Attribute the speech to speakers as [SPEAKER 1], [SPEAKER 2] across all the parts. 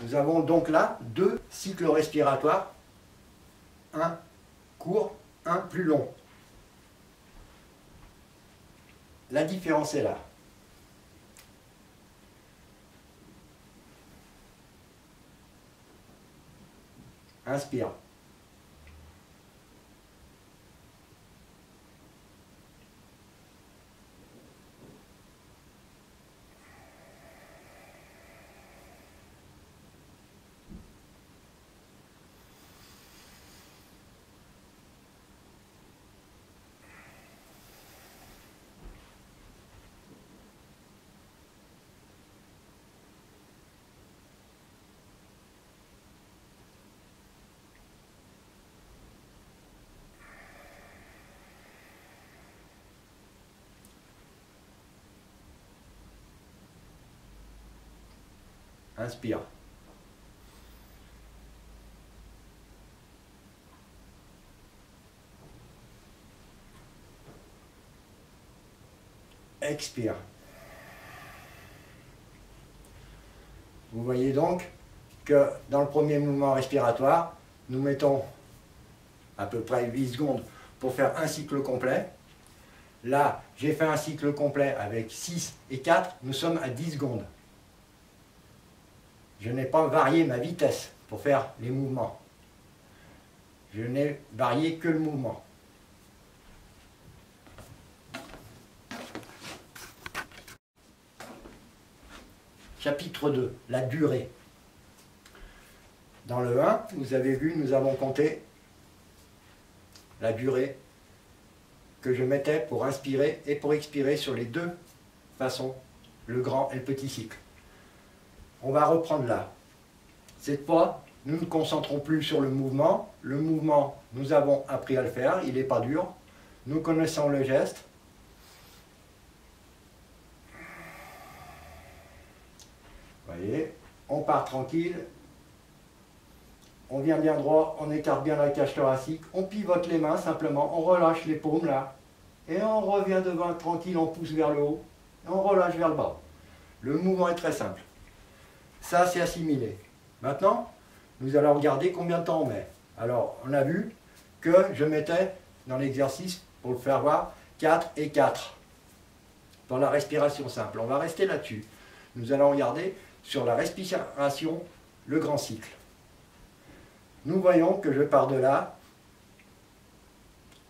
[SPEAKER 1] Nous avons donc là deux cycles respiratoires, un court, un plus long. La différence est là. Inspire. Inspire. Expire. Vous voyez donc que dans le premier mouvement respiratoire, nous mettons à peu près 8 secondes pour faire un cycle complet. Là, j'ai fait un cycle complet avec 6 et 4, nous sommes à 10 secondes. Je n'ai pas varié ma vitesse pour faire les mouvements. Je n'ai varié que le mouvement. Chapitre 2, la durée. Dans le 1, vous avez vu, nous avons compté la durée que je mettais pour inspirer et pour expirer sur les deux façons, le grand et le petit cycle. On va reprendre là. Cette fois, nous ne nous concentrons plus sur le mouvement. Le mouvement, nous avons appris à le faire, il n'est pas dur. Nous connaissons le geste. Vous voyez, on part tranquille. On vient bien droit, on écarte bien la cage thoracique, on pivote les mains simplement, on relâche les paumes là. Et on revient devant tranquille, on pousse vers le haut, et on relâche vers le bas. Le mouvement est très simple. Ça, c'est assimilé. Maintenant, nous allons regarder combien de temps on met. Alors, on a vu que je mettais dans l'exercice, pour le faire voir, 4 et 4. Dans la respiration simple. On va rester là-dessus. Nous allons regarder sur la respiration, le grand cycle. Nous voyons que je pars de là.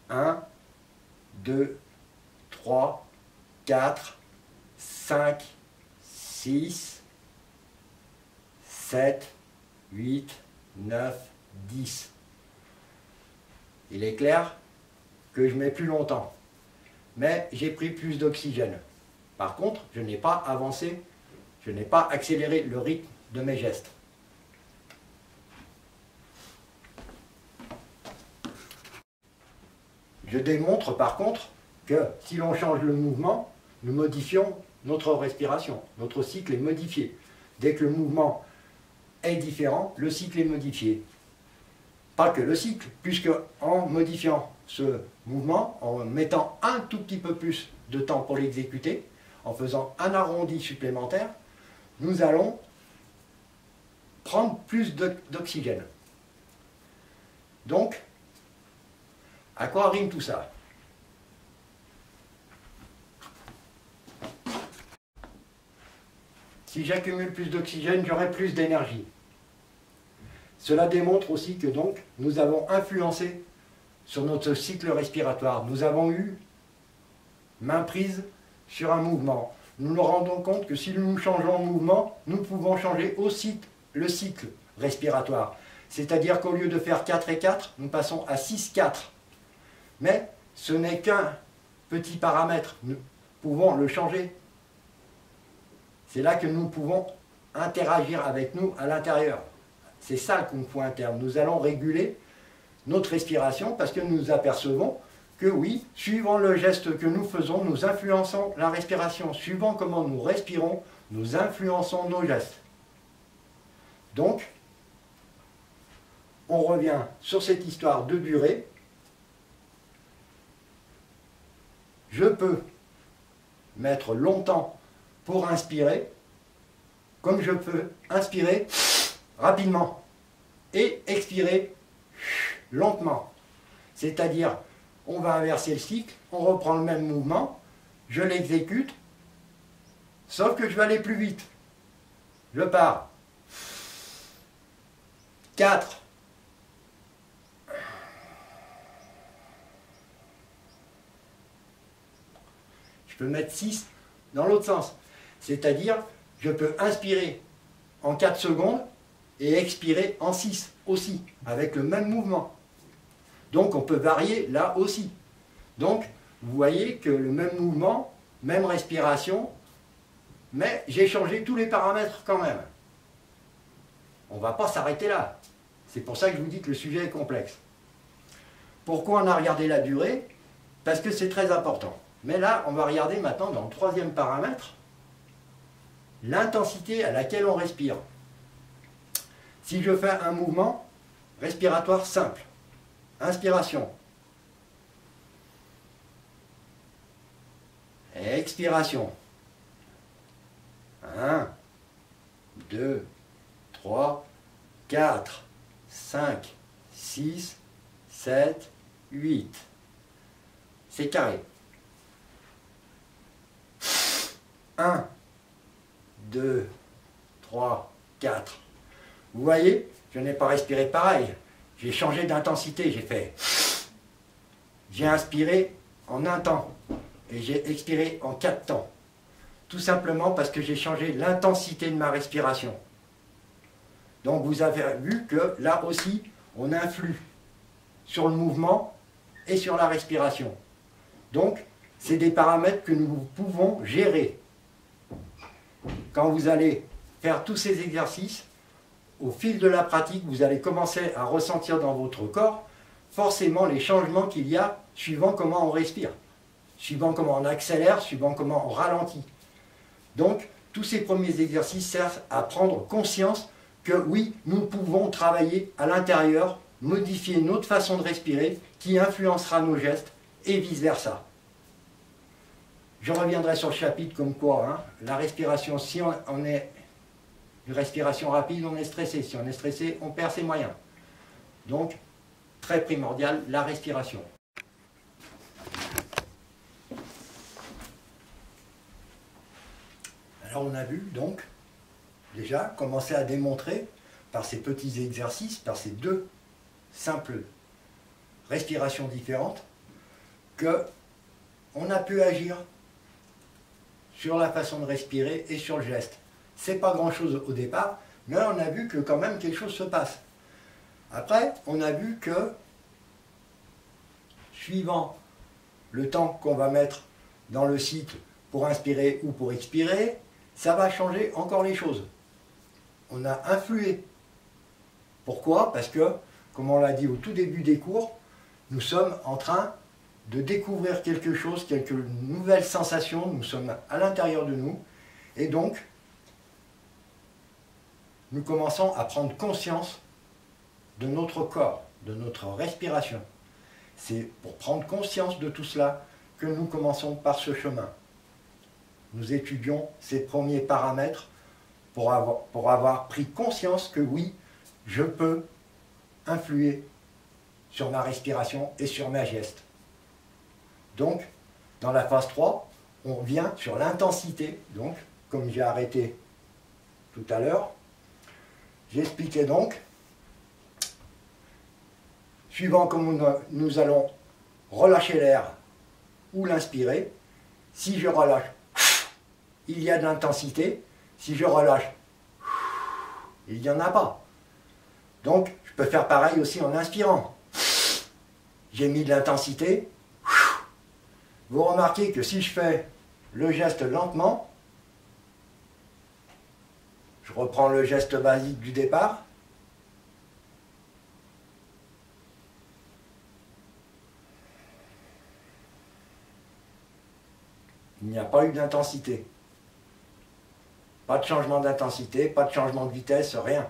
[SPEAKER 1] 1, 2, 3, 4, 5, 6, 7, 8, 9, 10. Il est clair que je mets plus longtemps. Mais j'ai pris plus d'oxygène. Par contre, je n'ai pas avancé, je n'ai pas accéléré le rythme de mes gestes. Je démontre par contre que si l'on change le mouvement, nous modifions notre respiration. Notre cycle est modifié. Dès que le mouvement est différent, le cycle est modifié. Pas que le cycle, puisque en modifiant ce mouvement, en mettant un tout petit peu plus de temps pour l'exécuter, en faisant un arrondi supplémentaire, nous allons prendre plus d'oxygène. Donc, à quoi rime tout ça? Si j'accumule plus d'oxygène, j'aurai plus d'énergie. Cela démontre aussi que donc nous avons influencé sur notre cycle respiratoire. Nous avons eu main prise sur un mouvement. Nous nous rendons compte que si nous changeons de mouvement, nous pouvons changer aussi le cycle respiratoire. C'est-à-dire qu'au lieu de faire 4 et 4, nous passons à 6, 4. Mais ce n'est qu'un petit paramètre, nous pouvons le changer. C'est là que nous pouvons interagir avec nous à l'intérieur. C'est ça le Kung Fu interne. Nous allons réguler notre respiration parce que nous apercevons que oui, suivant le geste que nous faisons, nous influençons la respiration. Suivant comment nous respirons, nous influençons nos gestes. Donc, on revient sur cette histoire de durée. Je peux mettre longtemps pour inspirer, comme je peux inspirer rapidement et expirer lentement. C'est-à-dire, on va inverser le cycle, on reprend le même mouvement, je l'exécute, sauf que je vais aller plus vite. Je pars. 4. Je peux mettre 6 dans l'autre sens. C'est-à-dire, je peux inspirer en 4 secondes et expirer en 6 aussi, avec le même mouvement. Donc on peut varier là aussi. Donc vous voyez que le même mouvement, même respiration, mais j'ai changé tous les paramètres quand même. On ne va pas s'arrêter là. C'est pour ça que je vous dis que le sujet est complexe. Pourquoi on a regardé la durée? Parce que c'est très important. Mais là, on va regarder maintenant dans le troisième paramètre, l'intensité à laquelle on respire. Si je fais un mouvement respiratoire simple, inspiration, expiration, 1, 2, 3, 4, 5, 6, 7, 8. C'est carré. 1, 2, 3, 4. Vous voyez, je n'ai pas respiré pareil. J'ai changé d'intensité, j'ai inspiré en un temps et j'ai expiré en 4 temps. Tout simplement parce que j'ai changé l'intensité de ma respiration. Donc vous avez vu que là aussi, on influe sur le mouvement et sur la respiration. Donc, c'est des paramètres que nous pouvons gérer. Quand vous allez faire tous ces exercices, au fil de la pratique, vous allez commencer à ressentir dans votre corps forcément les changements qu'il y a suivant comment on respire, suivant comment on accélère, suivant comment on ralentit. Donc, tous ces premiers exercices servent à prendre conscience que oui, nous pouvons travailler à l'intérieur, modifier notre façon de respirer qui influencera nos gestes et vice-versa. Je reviendrai sur le chapitre comme quoi, la respiration, si on est une respiration rapide, on est stressé. Si on est stressé, on perd ses moyens. Donc, très primordial, la respiration. Alors on a vu donc, déjà, commencer à démontrer par ces petits exercices, par ces deux simples respirations différentes, que on a pu agir sur la façon de respirer et sur le geste. C'est pas grand chose au départ, mais on a vu que quand même quelque chose se passe. Après, on a vu que, suivant le temps qu'on va mettre dans le cycle pour inspirer ou pour expirer, ça va changer encore les choses. On a influé. Pourquoi? Parce que, comme on l'a dit au tout début des cours, nous sommes en train de découvrir quelque chose, quelques nouvelles sensations, nous sommes à l'intérieur de nous, et donc, nous commençons à prendre conscience de notre corps, de notre respiration. C'est pour prendre conscience de tout cela que nous commençons par ce chemin. Nous étudions ces premiers paramètres pour avoir pris conscience que oui, je peux influer sur ma respiration et sur mes gestes. Donc, dans la phase 3, on vient sur l'intensité. Donc, comme j'ai arrêté tout à l'heure, j'expliquais donc, suivant comment nous allons relâcher l'air ou l'inspirer, si je relâche, il y a de l'intensité, si je relâche, il n'y en a pas. Donc, je peux faire pareil aussi en inspirant. J'ai mis de l'intensité. Vous remarquez que si je fais le geste lentement, je reprends le geste basique du départ. Il n'y a pas eu d'intensité. Pas de changement d'intensité, pas de changement de vitesse, rien.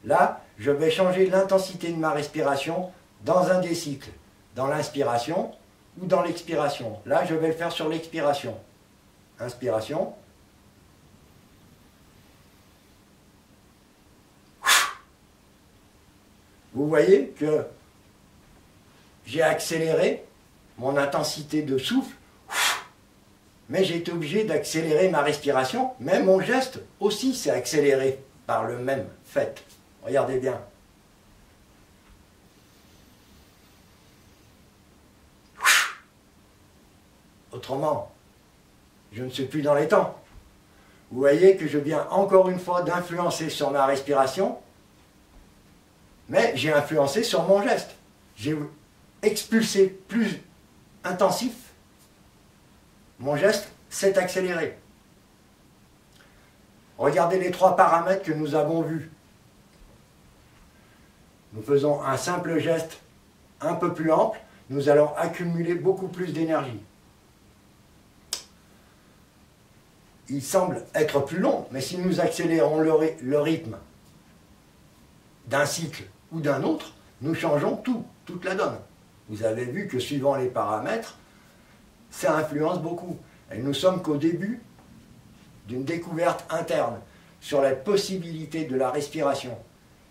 [SPEAKER 1] Là, je vais changer l'intensité de ma respiration dans un des cycles. Dans l'inspiration ou dans l'expiration. Là, je vais le faire sur l'expiration. Inspiration. Vous voyez que j'ai accéléré mon intensité de souffle, mais j'ai été obligé d'accélérer ma respiration, mais mon geste aussi s'est accéléré par le même fait. Regardez bien. Autrement, je ne suis plus dans les temps. Vous voyez que je viens encore une fois d'influencer sur ma respiration, mais j'ai influencé sur mon geste. J'ai expulsé plus intensif, mon geste s'est accéléré. Regardez les 3 paramètres que nous avons vus. Nous faisons un simple geste un peu plus ample, nous allons accumuler beaucoup plus d'énergie. Il semble être plus long, mais si nous accélérons le rythme d'un cycle ou d'un autre, nous changeons toute la donne. Vous avez vu que suivant les paramètres, ça influence beaucoup. Et nous sommes qu'au début d'une découverte interne sur la possibilité de la respiration.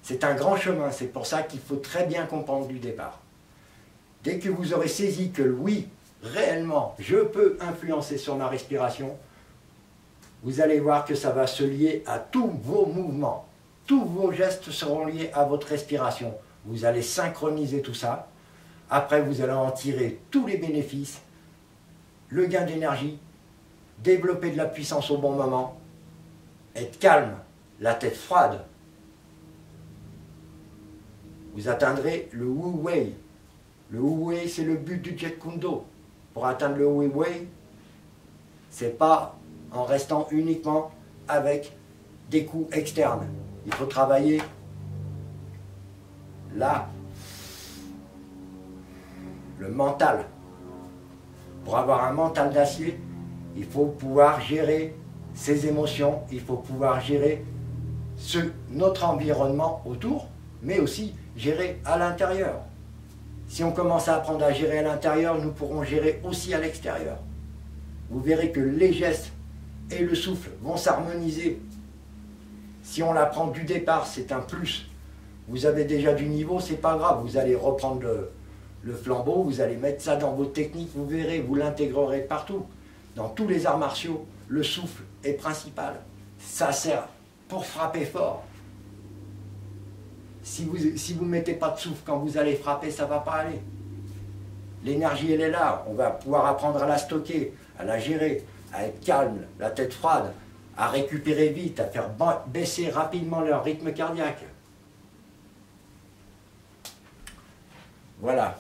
[SPEAKER 1] C'est un grand chemin, c'est pour ça qu'il faut très bien comprendre du départ. Dès que vous aurez saisi que oui, réellement, je peux influencer sur ma respiration, vous allez voir que ça va se lier à tous vos mouvements. Tous vos gestes seront liés à votre respiration. Vous allez synchroniser tout ça. Après, vous allez en tirer tous les bénéfices, le gain d'énergie, développer de la puissance au bon moment, être calme, la tête froide. Vous atteindrez le Wu Wei. Le Wu Wei, c'est le but du Jeet Kune Do. Pour atteindre le Wu Wei, c'est pas en restant uniquement avec des coups externes. Il faut travailler là, le mental. Pour avoir un mental d'acier, il faut pouvoir gérer ses émotions, il faut pouvoir gérer notre environnement autour, mais aussi gérer à l'intérieur. Si on commence à apprendre à gérer à l'intérieur, nous pourrons gérer aussi à l'extérieur. Vous verrez que les gestes et le souffle vont s'harmoniser. Si on l'apprend du départ, c'est un plus. Vous avez déjà du niveau, c'est pas grave. Vous allez reprendre le flambeau, vous allez mettre ça dans votre technique, vous verrez, vous l'intégrerez partout. Dans tous les arts martiaux, le souffle est principal. Ça sert pour frapper fort. Si vous ne mettez pas de souffle quand vous allez frapper, ça ne va pas aller. L'énergie, elle est là. On va pouvoir apprendre à la stocker, à la gérer, à être calme, la tête froide, à récupérer vite, à faire baisser rapidement leur rythme cardiaque. Voilà.